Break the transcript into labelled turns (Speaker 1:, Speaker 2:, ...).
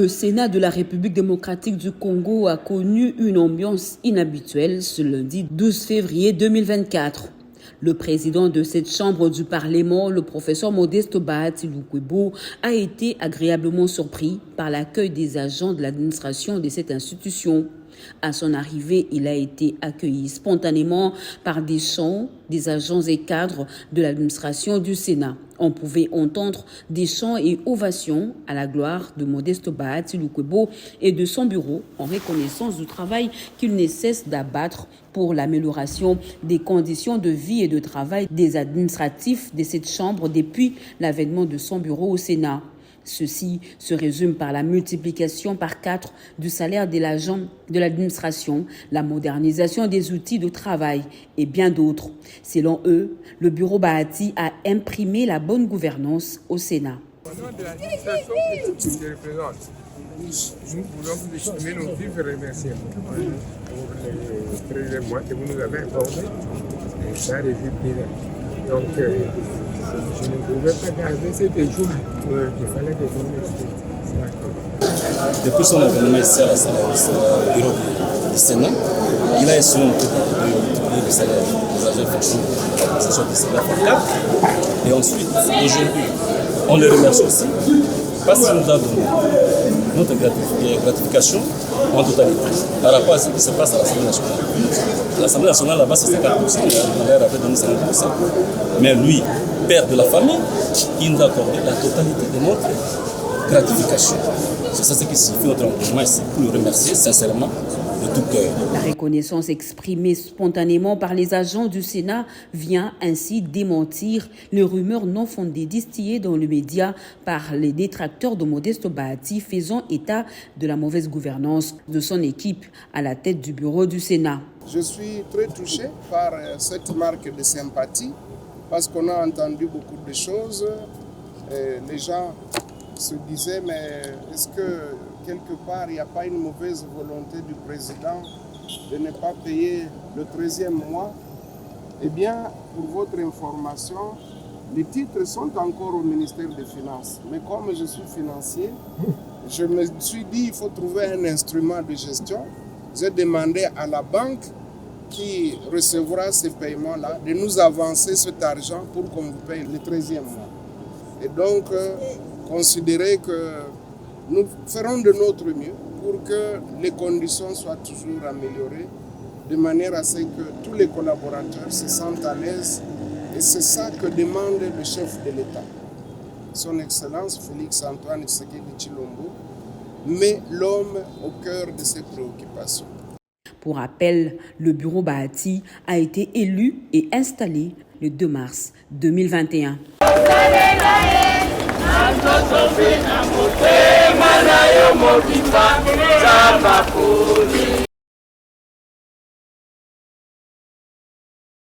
Speaker 1: Le Sénat de la République démocratique du Congo a connu une ambiance inhabituelle ce lundi 12 février 2024. Le président de cette chambre du Parlement, le professeur Modeste Bahati Lukwebo, a été agréablement surpris par l'accueil des agents de l'administration de cette institution. À son arrivée, il a été accueilli spontanément par des chants des agents et cadres de l'administration du Sénat. On pouvait entendre des chants et ovations à la gloire de Modeste Bahati Lukwebo et de son bureau en reconnaissance du travail qu'il ne cesse d'abattre pour l'amélioration des conditions de vie et de travail des administratifs de cette chambre depuis l'avènement de son bureau au Sénat. Ceci se résume par la multiplication par 4 du salaire de l'agent de l'administration, la modernisation des outils de travail et bien d'autres. Selon eux, le bureau Bahati a imprimé la bonne gouvernance au Sénat.
Speaker 2: Au nom de l'administration que je représente, nous voulons vous exprimer nos vifs remerciements pour les 13 mois que vous nous avez accordés. Ça résume bien. Donc, je ne pouvais pas garder cet jour. Il fallait que vous m'expliquiez.
Speaker 3: Depuis son avènement ici au bureau du Sénat, il a essayé de multiplier le salaire des agents fonctions de l'administration du Sénat par 4. Et ensuite, aujourd'hui, on les remercie aussi parce qu'il nous a donné notre gratification en totalité par rapport à ce qui se passe à l'Assemblée nationale. L'Assemblée nationale, là-bas, c'est 50%, il avait donné 50%. Mais lui, père de la famille, il nous a accordé la totalité de notre gratification. C'est ça ce qui signifie notre engagement ici pour le remercier sincèrement de tout cœur.
Speaker 1: La reconnaissance exprimée spontanément par les agents du Sénat vient ainsi démentir les rumeurs non fondées distillées dans le média par les détracteurs de Modeste Bahati faisant état de la mauvaise gouvernance de son équipe à la tête du bureau du Sénat.
Speaker 4: Je suis très touché par cette marque de sympathie parce qu'on a entendu beaucoup de choses. Les gens se disaient, mais est-ce que quelque part il n'y a pas une mauvaise volonté du président de ne pas payer le 13e mois? Eh bien, pour votre information, les titres sont encore au ministère des Finances. Mais comme je suis financier, je me suis dit qu'il faut trouver un instrument de gestion. J'ai demandé à la banque qui recevra ces paiements-là de nous avancer cet argent pour qu'on vous paye le 13e mois. Et donc, considérez que nous ferons de notre mieux pour que les conditions soient toujours améliorées, de manière à ce que tous les collaborateurs se sentent à l'aise. Et c'est ça que demande le chef de l'État, son Excellence Félix Antoine Tshisekedi Tshilombo, met l'homme au cœur de ses préoccupations.
Speaker 1: Pour rappel, le bureau Bahati a été élu et installé le 2 mars 2021.